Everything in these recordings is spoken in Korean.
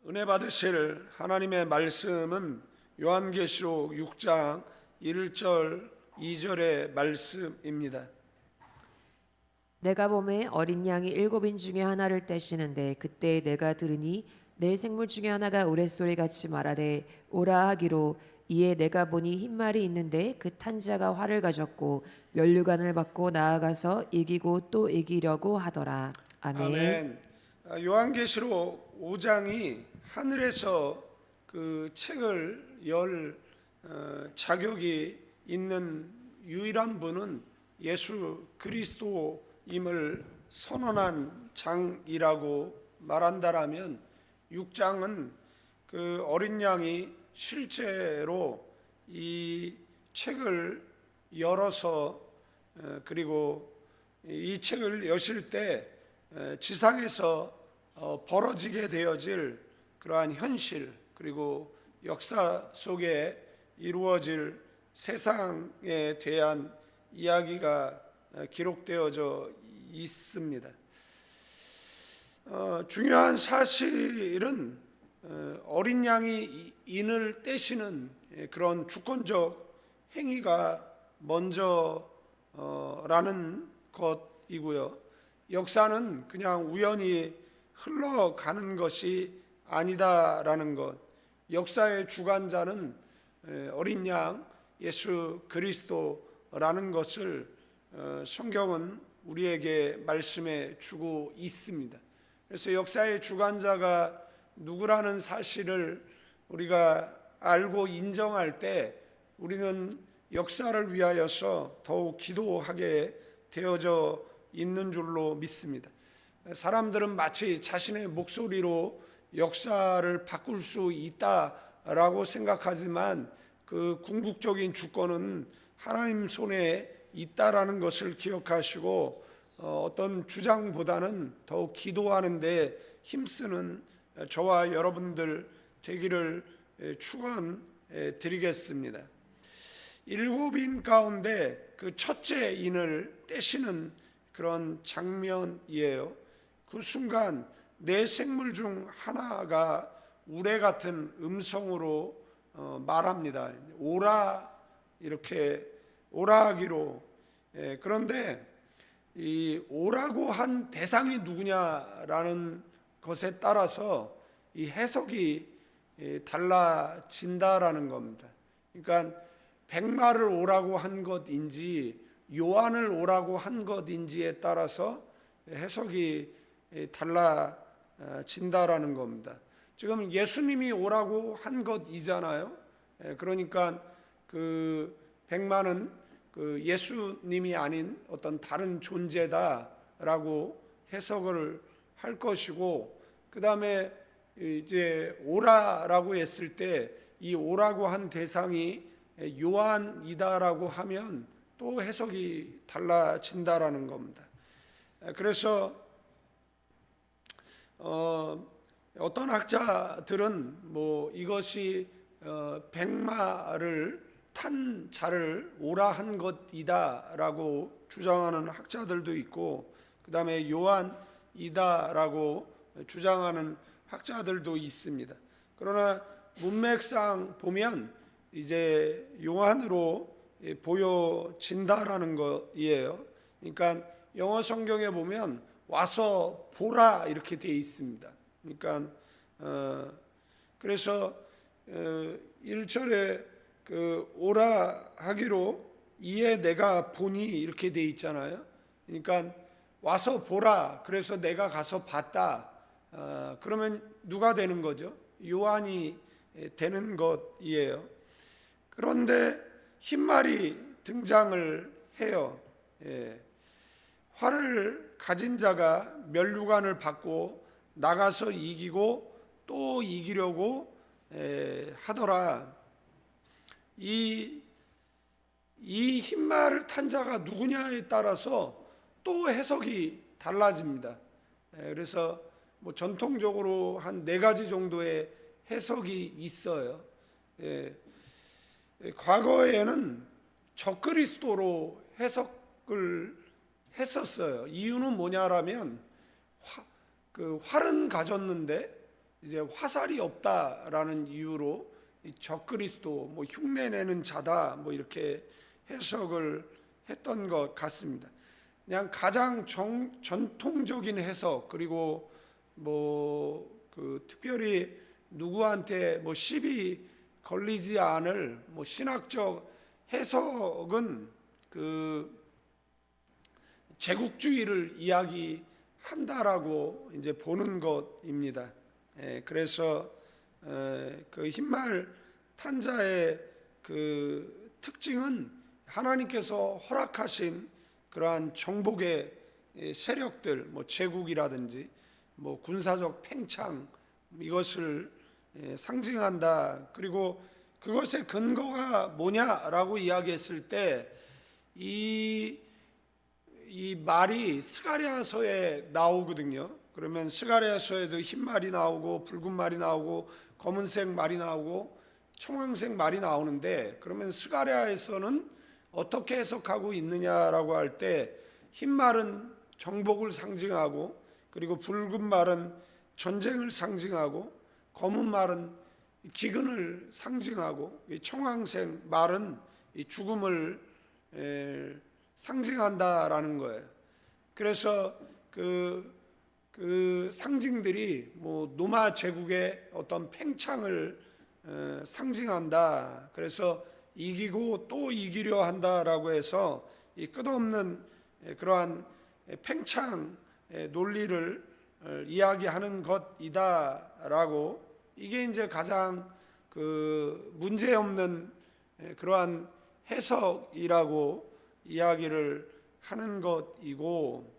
은혜 받으실 하나님의 말씀은 요한계시록 6장 1절 2절의 말씀입니다. 내가 보매 어린 양이 일곱인 중에 하나를 떼시는데 그때 내가 들으니 네 생물 중에 하나가 우레소리같이 말하되 오라 하기로, 이에 내가 보니 흰 말이 있는데 그 탄 자가 활을 가졌고 면류관을 받고 나아가서 이기고 또 이기려고 하더라. 아멘. 아멘. 요한계시록 5장이 하늘에서 그 책을 열 자격이 있는 유일한 분은 예수 그리스도임을 선언한 장이라고 말한다라면, 6장은 그 어린 양이 실제로 이 책을 열어서 그리고 이 책을 여실 때 지상에서 벌어지게 되어질 그러한 현실, 그리고 역사 속에 이루어질 세상에 대한 이야기가 기록되어져 있습니다. 중요한 사실은 어린 양이 인을 떼시는 그런 주권적 행위가 먼저라는 것이고요. 역사는 그냥 우연히 흘러가는 것이 아니다라는 것, 역사의 주관자는 어린 양 예수 그리스도라는 것을 성경은 우리에게 말씀해 주고 있습니다. 그래서 역사의 주관자가 누구라는 사실을 우리가 알고 인정할 때 우리는 역사를 위하여서 더욱 기도하게 되어져 있는 줄로 믿습니다. 사람들은 마치 자신의 목소리로 역사를 바꿀 수 있다라고 생각하지만 그 궁극적인 주권은 하나님 손에 있다라는 것을 기억하시고 어떤 주장보다는 더욱 기도하는 데 힘쓰는 저와 여러분들 되기를 축원드리겠습니다. 7인 가운데 그 첫째 인을 떼시는 그런 장면이에요. 그 순간 네 생물 중 하나가 우레 같은 음성으로 말합니다. 오라, 이렇게 오라 하기로. 그런데 이 오라고 한 대상이 누구냐라는 것에 따라서 이 해석이 달라진다라는 겁니다. 그러니까 백마를 오라고 한 것인지 요한을 오라고 한 것인지에 따라서 해석이 달라진다라는 겁니다. 지금 예수님이 오라고 한 것이잖아요. 그러니까 그 백마는 그 예수님이 아닌 어떤 다른 존재다라고 해석을 할 것이고, 그 다음에 이제 오라라고 했을 때 이 오라고 한 대상이 요한이다라고 하면 또 해석이 달라진다라는 겁니다. 그래서 어떤 학자들은 뭐 이것이 백마를 탄 자를 오라 한 것이다라고 주장하는 학자들도 있고, 그 다음에 요한이다라고 주장하는 학자들도 있습니다. 그러나 문맥상 보면 이제 요한으로 보여진다라는 것이에요. 그러니까 영어 성경에 보면 와서 보라 이렇게 되어 있습니다. 그러니까 그래서 1절에 그 오라 하기로, 이에 내가 보니 이렇게 되어 있잖아요. 그러니까 와서 보라, 그래서 내가 가서 봤다. 그러면 누가 되는 거죠? 요한이 되는 것이에요. 그런데 흰말이 등장을 해요. 활을 가진 자가 면류관을 받고 나가서 이기고 또 이기려고 하더라. 이 흰말을 탄 자가 누구냐에 따라서 또 해석이 달라집니다. 그래서 뭐 전통적으로 한 4가지 정도의 해석이 있어요. 과거에는 적그리스도로 해석을 했었어요. 이유는 뭐냐라면 그 활은 가졌는데 이제 화살이 없다라는 이유로 이 적그리스도, 뭐 흉내내는 자다, 뭐 이렇게 해석을 했던 것 같습니다. 그냥 가장 전통적인 해석, 그리고 뭐 그 특별히 누구한테 뭐 시비 걸리지 않을 뭐 신학적 해석은 그 제국주의를 이야기한다라고 이제 보는 것입니다. 그래서 그 흰말 탄자의 그 특징은 하나님께서 허락하신 그러한 정복의 세력들, 뭐 제국이라든지 뭐 군사적 팽창, 이것을 상징한다. 그리고 그것의 근거가 뭐냐라고 이야기했을 때 이 말이 스가랴서에 나오거든요. 그러면 스가랴서에도 흰 말이 나오고 붉은 말이 나오고 검은색 말이 나오고 청황색 말이 나오는데, 그러면 스가랴에서는 어떻게 해석하고 있느냐라고 할 때 흰 말은 정복을 상징하고, 그리고 붉은 말은 전쟁을 상징하고, 검은 말은 기근을 상징하고, 이 청황색 말은 이 죽음을 상징한다라는 거예요. 그래서 그 상징들이 뭐 노마 제국의 어떤 팽창을 상징한다. 그래서 이기고 또 이기려 한다라고 해서 이 끝없는 그러한 팽창 논리를 이야기하는 것이다라고, 이게 이제 가장 그 문제 없는 그러한 해석이라고 이야기를 하는 것이고,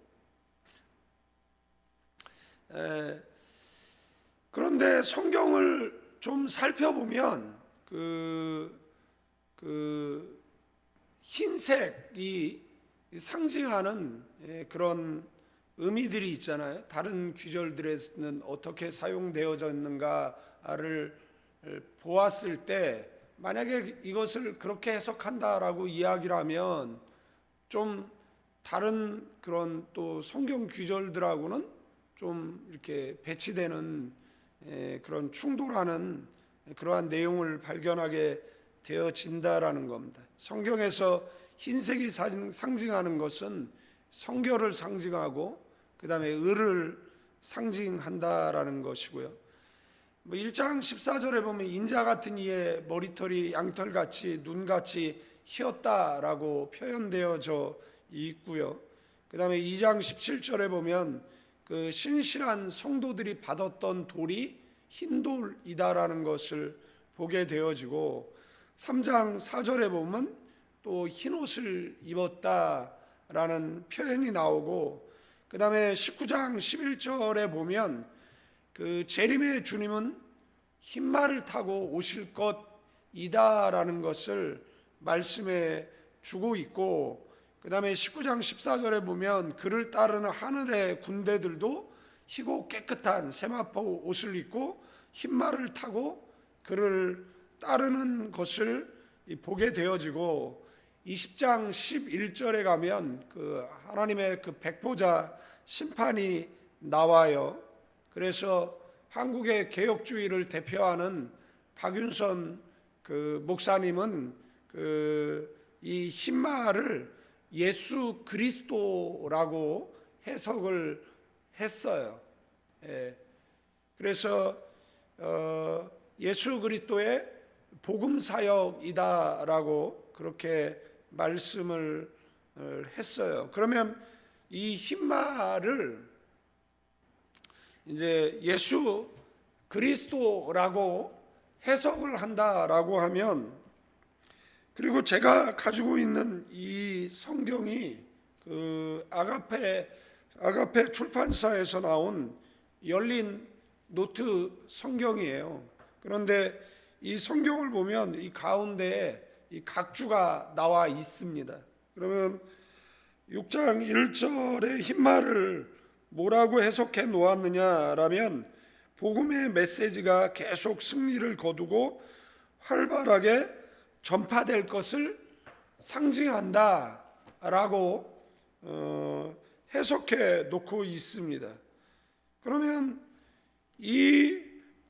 그런데 성경을 좀 살펴보면 그 흰색이 상징하는 그런 의미들이 있잖아요. 다른 구절들에는 어떻게 사용되어졌는가를 보았을 때, 만약에 이것을 그렇게 해석한다라고 이야기를 하면 좀 다른 그런 또 성경 구절들하고는 좀 이렇게 배치되는 그런 충돌하는 그러한 내용을 발견하게 되어진다라는 겁니다. 성경에서 흰색이 상징하는 것은 성결을 상징하고 그 다음에 의를 상징한다라는 것이고요. 뭐 1장 14절에 보면 인자 같은 이의 머리털이 양털같이 눈같이 희었다라고 표현되어져 있고요. 그 다음에 2장 17절에 보면 그 신실한 성도들이 받았던 돌이 흰돌이다라는 것을 보게 되어지고, 3장 4절에 보면 또 흰옷을 입었다라는 표현이 나오고, 그 다음에 19장 11절에 보면 그 재림의 주님은 흰말을 타고 오실 것이다라는 것을 말씀해 주고 있고, 그 다음에 19장 14절에 보면 그를 따르는 하늘의 군대들도 희고 깨끗한 세마포 옷을 입고 흰말을 타고 그를 따르는 것을 보게 되어지고, 20장 11절에 가면 그 하나님의 그 백보자 심판이 나와요. 그래서 한국의 개혁주의를 대표하는 박윤선 그 목사님은 이 흰말을 예수 그리스도라고 해석을 했어요. 그래서 예수 그리스도의 복음 사역이다라고 그렇게 말씀을 했어요. 그러면 이 흰말을 이제 예수 그리스도라고 해석을 한다라고 하면, 그리고 제가 가지고 있는 이 성경이 그 아가페 출판사에서 나온 열린 노트 성경이에요. 그런데 이 성경을 보면 이 가운데에 이 각주가 나와 있습니다. 그러면 6장 1절의 흰말을 뭐라고 해석해 놓았느냐라면, 복음의 메시지가 계속 승리를 거두고 활발하게 전파될 것을 상징한다라고 해석해 놓고 있습니다. 그러면 이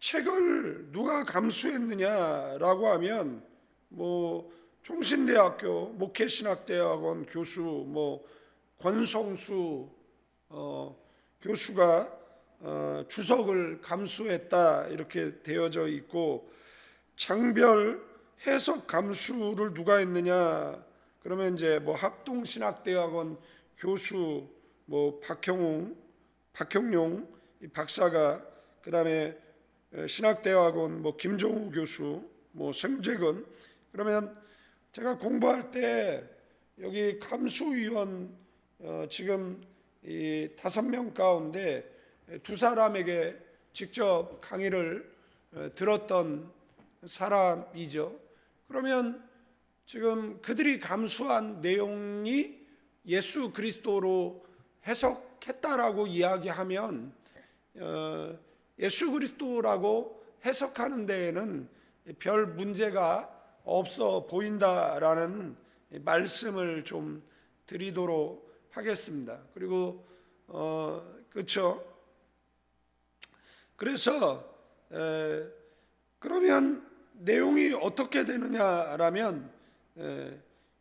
책을 누가 감수했느냐라고 하면 뭐 종신대학교 목회신학대학원 교수 권성수 교수가 주석을 감수했다 이렇게 되어져 있고, 장별 해석 감수를 누가 했느냐 그러면 이제 합동신학대학원 교수 박형용 이 박사가, 그다음에 신학대학원 김종우 교수 성재근. 그러면 제가 공부할 때 여기 감수위원 지금 이 5명 가운데 2사람에게 직접 강의를 들었던 사람이죠. 그러면 지금 그들이 감수한 내용이 예수 그리스도로 해석했다라고 이야기하면 예수 그리스도라고 해석하는 데에는 별 문제가 없어 보인다라는 말씀을 좀 드리도록 하겠습니다. 그리고 그렇죠. 그래서 그러면 내용이 어떻게 되느냐라면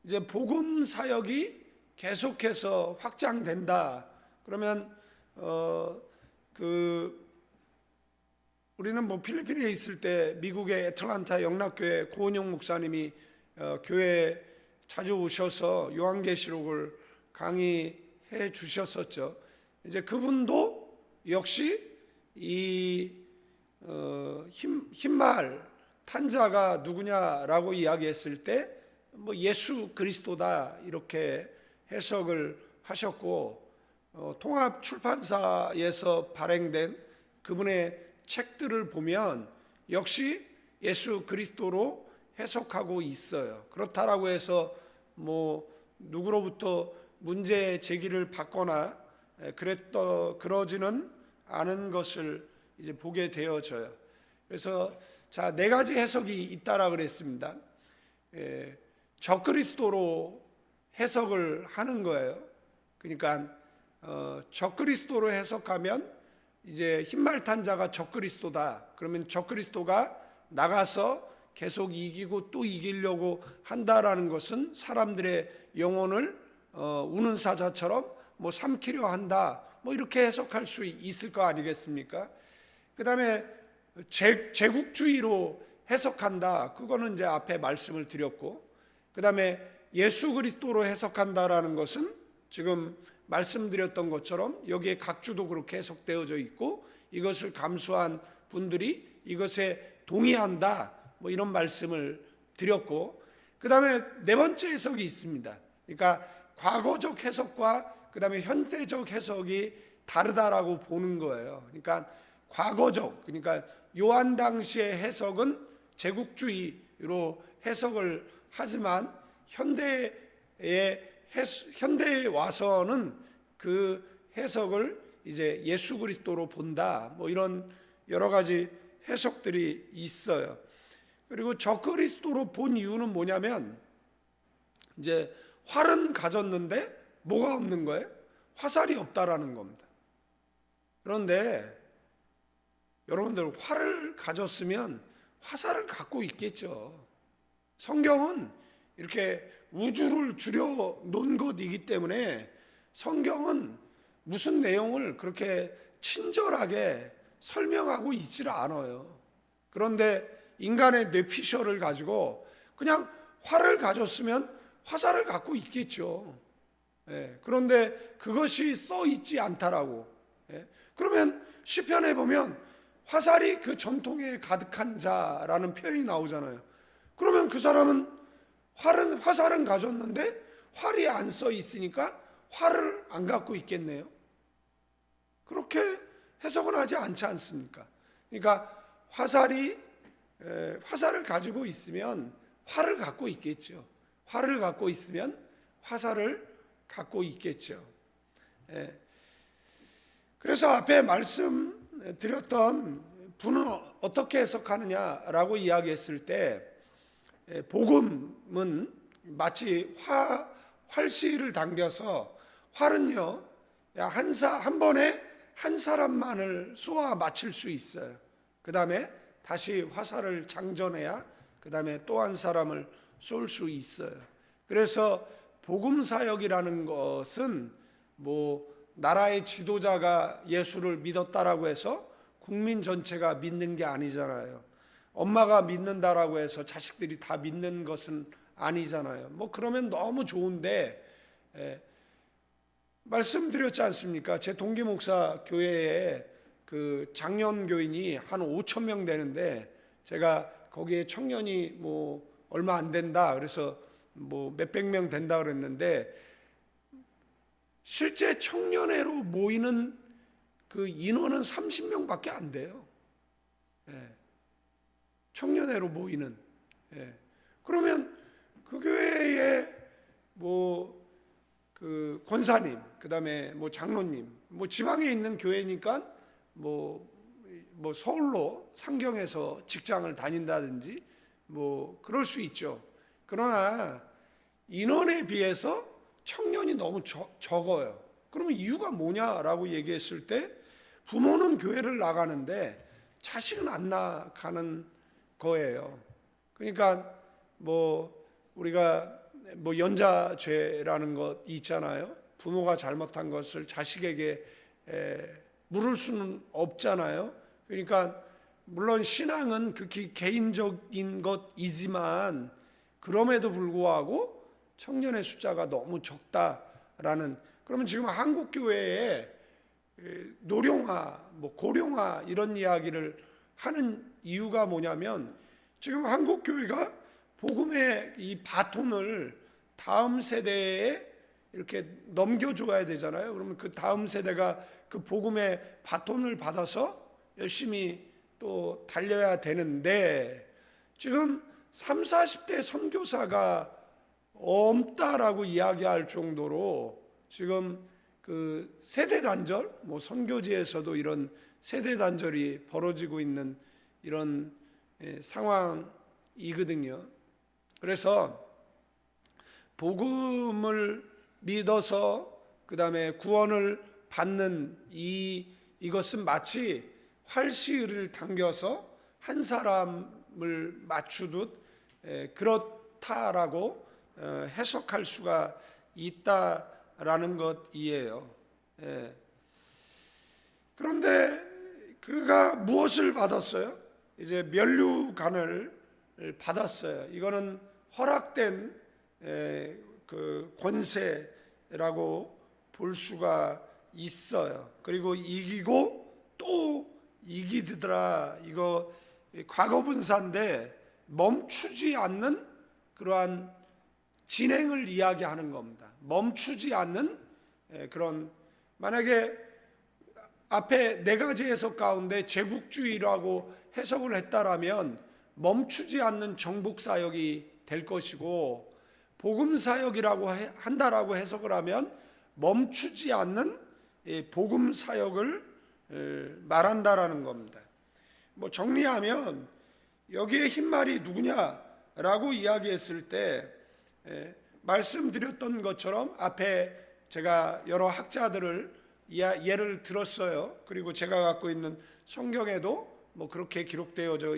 이제 복음 사역이 계속해서 확장된다. 그러면 우리는 필리핀에 있을 때 미국의 애틀란타 영락교회 고은영 목사님이 교회에 자주 오셔서 요한계시록을 강의해 주셨었죠. 이제 그분도 역시 이 흰말 탄자가 누구냐라고 이야기했을 때 예수 그리스도다 이렇게 해석을 하셨고, 통합출판사에서 발행된 그분의 책들을 보면 역시 예수 그리스도로 해석하고 있어요. 그렇다라고 해서 누구로부터 문제 제기를 받거나 그러지는 않은 것을 이제 보게 되어져요. 그래서 자, 4가지 해석이 있다라 그랬습니다. 적그리스도로 해석을 하는 거예요. 그러니까 적그리스도로 해석하면 이제 흰말탄자가 적그리스도다. 그러면 적그리스도가 나가서 계속 이기고 또 이기려고 한다라는 것은 사람들의 영혼을 우는 사자처럼 삼키려 한다. 이렇게 해석할 수 있을 거 아니겠습니까? 그 다음에 제국주의로 해석한다. 그거는 이제 앞에 말씀을 드렸고, 그 다음에 예수 그리스도로 해석한다라는 것은 지금 말씀드렸던 것처럼 여기에 각주도 그렇게 해석되어져 있고, 이것을 감수한 분들이 이것에 동의한다. 이런 말씀을 드렸고, 그 다음에 4번째 해석이 있습니다. 그러니까 과거적 해석과 그 다음에 현대적 해석이 다르다라고 보는 거예요. 그러니까 과거적, 그러니까 요한 당시의 해석은 제국주의로 해석을 하지만 현대에 와서는 그 해석을 이제 예수 그리스도로 본다. 이런 여러 가지 해석들이 있어요. 그리고 적그리스도로 본 이유는 뭐냐면, 이제 활은 가졌는데 뭐가 없는 거예요? 화살이 없다라는 겁니다. 그런데 여러분들, 활을 가졌으면 화살을 갖고 있겠죠. 성경은 이렇게 우주를 줄여 놓은 것이기 때문에 성경은 무슨 내용을 그렇게 친절하게 설명하고 있지를 않아요. 그런데 인간의 뇌피셜을 가지고 그냥 활을 가졌으면 화살을 갖고 있겠죠. 그런데 그것이 써 있지 않다라고. 그러면 시편에 보면 화살이 그 전통에 가득한 자라는 표현이 나오잖아요. 그러면 그 사람은 화살은 가졌는데 활이 안 써 있으니까 활을 안 갖고 있겠네요. 그렇게 해석은 하지 않지 않습니까? 그러니까 화살을 가지고 있으면 활을 갖고 있겠죠. 활을 갖고 있으면 화살을 갖고 있겠죠. 그래서 앞에 말씀드렸던 분은 어떻게 해석하느냐라고 이야기했을 때, 복음은 마치 활시를 당겨서, 활은요 한 번에 한 사람만을 쏘아 맞힐 수 있어요. 그 다음에 다시 화살을 장전해야 그 다음에 또 한 사람을 쏠 수 있어요. 그래서 복음 사역이라는 것은 뭐 나라의 지도자가 예수를 믿었다라고 해서 국민 전체가 믿는 게 아니잖아요. 엄마가 믿는다라고 해서 자식들이 다 믿는 것은 아니잖아요. 뭐 그러면 너무 좋은데, 말씀드렸지 않습니까? 제 동기 목사 교회에 그 장년 교인이 한 5천 명 되는데, 제가 거기에 청년이 뭐 얼마 안 된다 그래서 뭐 몇백 명 된다 그랬는데, 실제 청년회로 모이는 그 인원은 30명밖에 안 돼요. 청년회로 모이는. 그러면 그 교회에 뭐 그 권사님, 그 다음에 뭐 장로님, 뭐 지방에 있는 교회니까 뭐 서울로 상경해서 직장을 다닌다든지 뭐 그럴 수 있죠. 그러나 인원에 비해서 청년이 너무 적어요. 그러면 이유가 뭐냐라고 얘기했을 때, 부모는 교회를 나가는데 자식은 안 나가는 거예요. 그러니까 뭐 우리가 뭐 연자죄라는 것 있잖아요. 부모가 잘못한 것을 자식에게 물을 수는 없잖아요. 그러니까 물론 신앙은 극히 개인적인 것이지만, 그럼에도 불구하고 청년의 숫자가 너무 적다라는. 그러면 지금 한국 교회에 노령화, 뭐 고령화 이런 이야기를 하는 이유가 뭐냐면, 지금 한국 교회가 복음의 이 바톤을 다음 세대에 이렇게 넘겨줘야 되잖아요. 그러면 그 다음 세대가 그 복음의 바톤을 받아서 열심히 또 달려야 되는데, 지금 30, 40대 선교사가 없다라고 이야기할 정도로 지금 그 세대 단절, 뭐 선교지에서도 이런 세대 단절이 벌어지고 있는 이런 상황이거든요. 그래서 복음을 믿어서 그 다음에 구원을 받는 이것은 마치 활시를 당겨서 한 사람을 맞추듯 그렇다라고 해석할 수가 있다라는 것이에요. 그런데 그가 무엇을 받았어요? 이제 면류관을 받았어요. 이거는 허락된 그 권세라고 볼 수가 있어요. 그리고 이기고 또 이기더라. 이거 과거 분사인데 멈추지 않는 그러한 진행을 이야기하는 겁니다. 멈추지 않는 그런, 만약에 앞에 네 가지 해석 가운데 제국주의라고 해석을 했다라면 멈추지 않는 정복사역이 될 것이고, 복음사역이라고 한다라고 해석을 하면 멈추지 않는 복음사역을 말한다라는 겁니다. 뭐 정리하면 여기에 흰말이 누구냐라고 이야기했을 때, 말씀드렸던 것처럼 앞에 제가 여러 학자들을 예를 들었어요. 그리고 제가 갖고 있는 성경에도 뭐 그렇게 기록되어져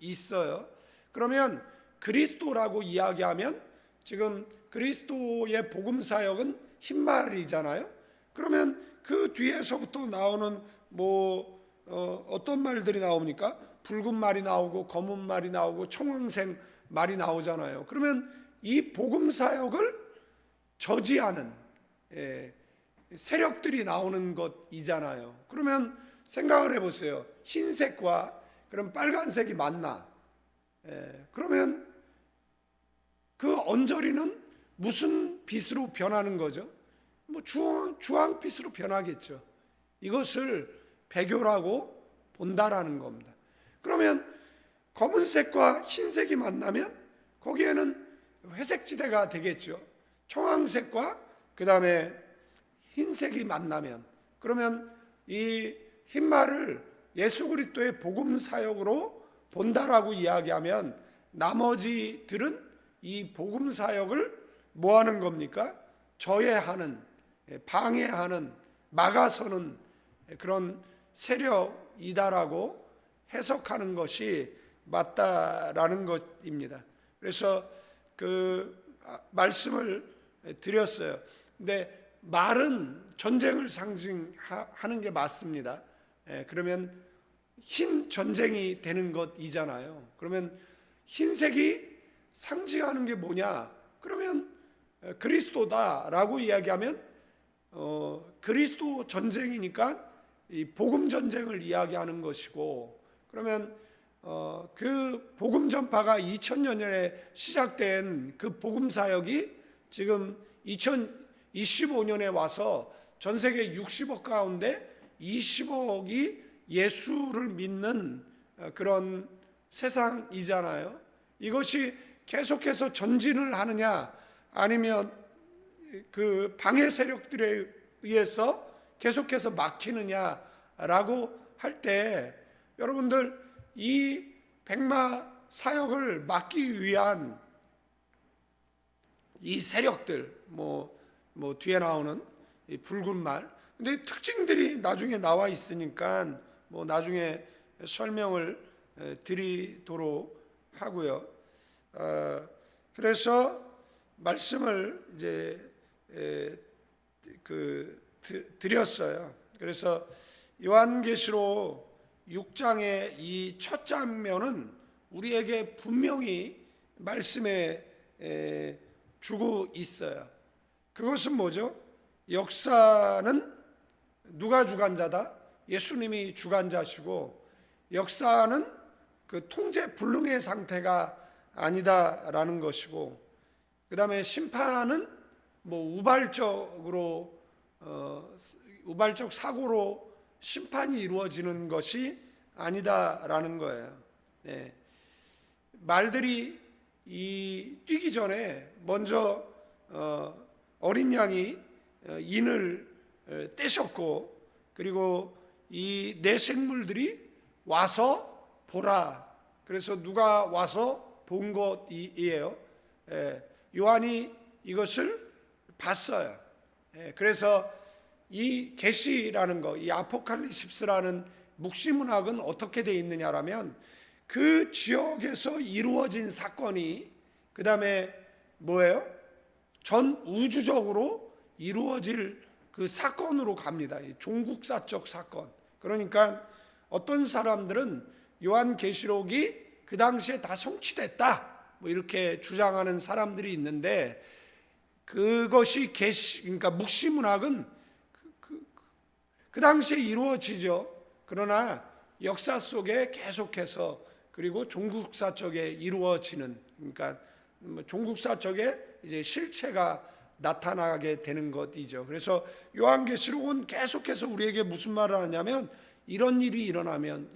있어요. 그러면 그리스도라고 이야기하면 지금 그리스도의 복음 사역은 흰말이잖아요. 그러면 그 뒤에서부터 나오는 뭐 어떤 말들이 나옵니까? 붉은 말이 나오고 검은 말이 나오고 청황색 말이 나오잖아요. 그러면 이 복음 사역을 저지하는 세력들이 나오는 것이잖아요. 그러면 생각을 해보세요. 흰색과 그럼 빨간색이 맞나? 그러면 그 언저리는 무슨 빛으로 변하는 거죠? 뭐 주황빛으로 변하겠죠. 이것을 배교라고 본다라는 겁니다. 그러면 검은색과 흰색이 만나면 거기에는 회색지대가 되겠죠. 청황색과 그 다음에 흰색이 만나면, 그러면 이 흰말을 예수 그리스도의 복음 사역으로 본다라고 이야기하면 나머지들은 이 복음 사역을 뭐 하는 겁니까? 저해하는, 방해하는, 막아서는 그런 세력이다라고 해석하는 것이 맞다라는 것입니다. 그래서 그 말씀을 드렸어요. 근데 말은 전쟁을 상징하는 게 맞습니다. 그러면 흰 전쟁이 되는 것이잖아요. 그러면 흰색이 상징하는 게 뭐냐? 그러면 그리스도다라고 이야기하면 그리스도 전쟁이니까 이 복음 전쟁을 이야기하는 것이고, 그러면 그 복음 전파가 2000년 전에 시작된 그 복음 사역이 지금 2025년에 와서 전 세계 60억 가운데 20억이 예수를 믿는 그런 세상이잖아요. 이것이 계속해서 전진을 하느냐, 아니면 그 방해 세력들에 의해서 계속해서 막히느냐라고 할 때, 여러분들 이 백마 사역을 막기 위한 이 세력들, 뭐 뒤에 나오는 이 붉은 말, 근데 특징들이 나중에 나와 있으니까 뭐 나중에 설명을 드리도록 하고요. 그래서 말씀을 이제 드렸어요. 그래서 요한계시록 6장의 이 첫 장면은 우리에게 분명히 말씀에 주고 있어요. 그것은 뭐죠? 역사는 누가 주관자다? 예수님이 주관자시고, 역사는 그 통제 불능의 상태가 아니다라는 것이고, 그 다음에 심판은 뭐 우발적 사고로 심판이 이루어지는 것이 아니다라는 거예요. 말들이 뛰기 전에 먼저 어린 양이 인을 떼셨고, 그리고 이 네 생물들이 와서 보라. 그래서 누가 와서 본 것이에요. 요한이 이것을 봤어요. 그래서 이 계시라는 거, 이 아포칼립스라는 묵시문학은 어떻게 되어 있느냐라면, 그 지역에서 이루어진 사건이 그 다음에 뭐예요? 전 우주적으로 이루어질 그 사건으로 갑니다. 종국사적 사건. 그러니까 어떤 사람들은 요한계시록이 그 당시에 다 성취됐다, 뭐 이렇게 주장하는 사람들이 있는데, 그것이 그러니까 묵시문학은 그 당시에 이루어지죠. 그러나 역사 속에 계속해서, 그리고 종국사적에 이루어지는, 그러니까 종국사적에 이제 실체가 나타나게 되는 것이죠. 그래서 요한계시록은 계속해서 우리에게 무슨 말을 하냐면, 이런 일이 일어나면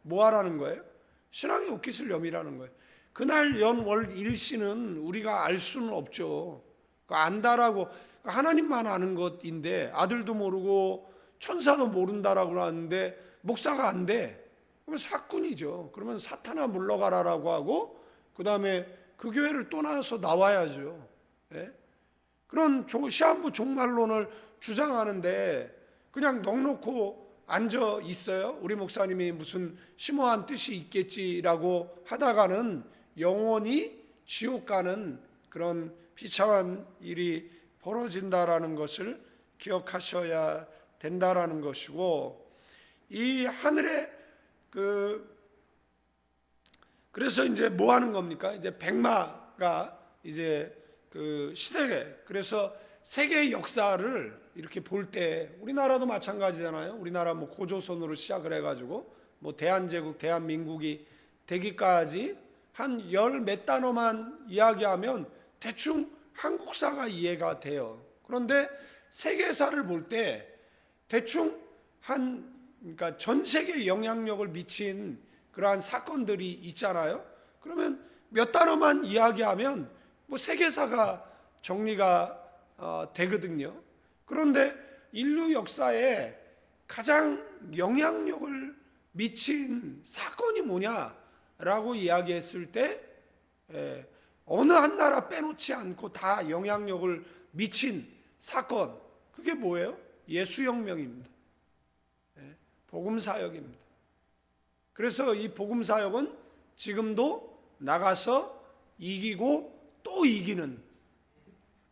뭐 하라는 거예요? 신앙의 옷깃을 여미라는 거예요. 그날 연월 일시는 우리가 알 수는 없죠. 안다라고, 하나님만 아는 것인데, 아들도 모르고 천사도 모른다라고 하는데 목사가 안 돼. 그러면 사꾼이죠. 그러면 사탄아 물러가라라고 하고, 그 다음에 그 교회를 떠나서 나와야죠. 그런 시한부 종말론을 주장하는데 그냥 넉놓고 앉아 있어요. 우리 목사님이 무슨 심오한 뜻이 있겠지라고 하다가는 영원히 지옥 가는 그런 비참한 일이 벌어진다라는 것을 기억하셔야 된다라는 것이고, 이 하늘에 그래서 이제 뭐 하는 겁니까? 이제 백마가 이제 그 시대에, 그래서 세계의 역사를 이렇게 볼 때, 우리나라도 마찬가지잖아요. 우리나라 뭐 고조선으로 시작을 해가지고 뭐 대한제국, 대한민국이 되기까지 한 열 몇 단어만 이야기하면 대충 한국사가 이해가 돼요. 그런데 세계사를 볼 때 대충 그러니까 전 세계에 영향력을 미친 그러한 사건들이 있잖아요. 그러면 몇 단어만 이야기하면 뭐 세계사가 정리가 되거든요. 그런데 인류 역사에 가장 영향력을 미친 사건이 뭐냐라고 이야기했을 때, 어느 한 나라 빼놓지 않고 다 영향력을 미친 사건, 그게 뭐예요? 예수혁명입니다. 복음 사역입니다. 그래서 이 복음 사역은 지금도 나가서 이기고 또 이기는,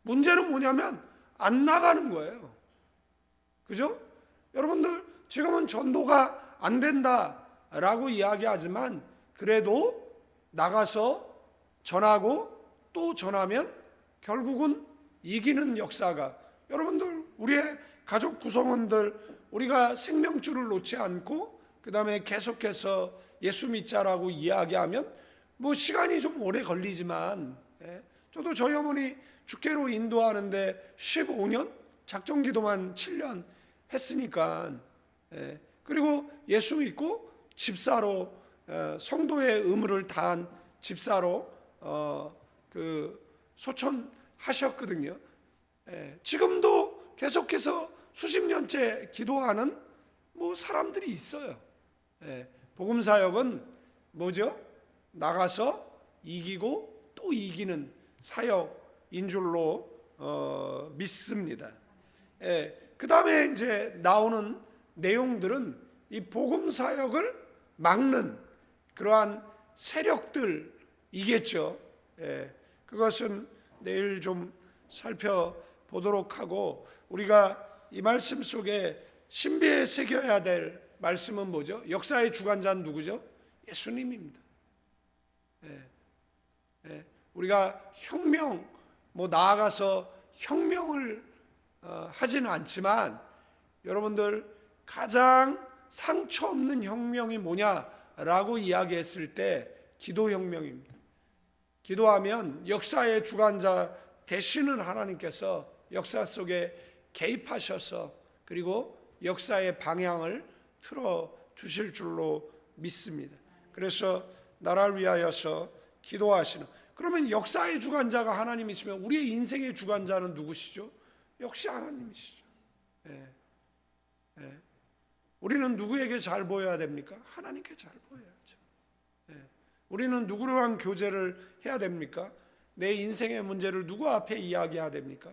문제는 뭐냐면 안 나가는 거예요. 그죠? 여러분들 지금은 전도가 안 된다라고 이야기하지만 그래도 나가서 전하고 또 전하면 결국은 이기는 역사가, 여러분들 우리의 가족 구성원들 우리가 생명줄을 놓지 않고 그 다음에 계속해서 예수 믿자라고 이야기하면 뭐 시간이 좀 오래 걸리지만, 저도 저희 어머니 주께로 인도하는데 15년 작정 기도만 7년 했으니까, 그리고 예수 믿고 집사로 성도의 의무를 다한 집사로 소천하셨거든요. 지금도 계속해서 수십 년째 기도하는 뭐 사람들이 있어요. 복음 사역은 뭐죠? 나가서 이기고 또 이기는 사역인 줄로 믿습니다. 그 다음에 이제 나오는 내용들은 이 복음 사역을 막는 그러한 세력들이겠죠. 그것은 내일 좀 살펴보도록 하고, 우리가 이 말씀 속에 신비에 새겨야 될 말씀은 뭐죠? 역사의 주관자는 누구죠? 예수님입니다. 우리가 혁명, 뭐 나아가서 혁명을 하지는 않지만, 여러분들 가장 상처 없는 혁명이 뭐냐라고 이야기했을 때 기도혁명입니다. 기도하면 역사의 주관자 되시는 하나님께서 역사 속에 개입하셔서 그리고 역사의 방향을 틀어 주실 줄로 믿습니다. 그래서 나라를 위하여서 기도하시는, 그러면 역사의 주관자가 하나님이시면 우리의 인생의 주관자는 누구시죠? 역시 하나님이시죠. 우리는 누구에게 잘 보여야 됩니까? 하나님께 잘 보여야죠. 우리는 누구랑 교제를 해야 됩니까? 내 인생의 문제를 누구 앞에 이야기해야 됩니까?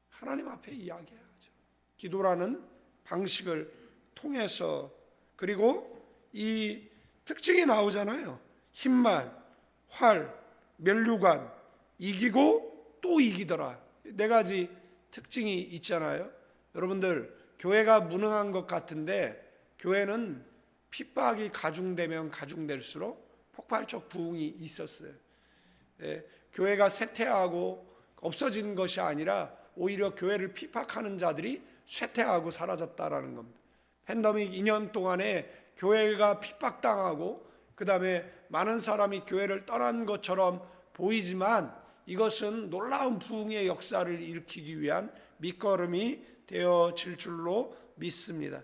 하나님 앞에 이야기해야죠. 기도라는 방식을 통해서. 그리고 이 특징이 나오잖아요. 흰말, 활, 면류관, 이기고 또 이기더라. 네 가지 특징이 있잖아요. 여러분들 교회가 무능한 것 같은데, 교회는 핍박이 가중되면 가중될수록 폭발적 부흥이 있었어요. 교회가 쇠퇴하고 없어진 것이 아니라 오히려 교회를 핍박하는 자들이 쇠퇴하고 사라졌다라는 겁니다. 팬데믹 2년 동안에 교회가 핍박당하고 그 다음에 많은 사람이 교회를 떠난 것처럼 보이지만 이것은 놀라운 부흥의 역사를 일으키기 위한 밑거름이 되어질 줄로 믿습니다.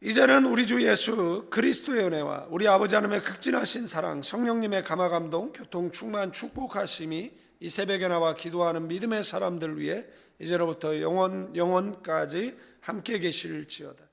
이제는 우리 주 예수 그리스도의 은혜와 우리 아버지 하나님의 극진하신 사랑, 성령님의 감화감동, 교통 충만 축복하심이 이 새벽에 나와 기도하는 믿음의 사람들 위해 이제로부터 영원까지 함께 계실지어다.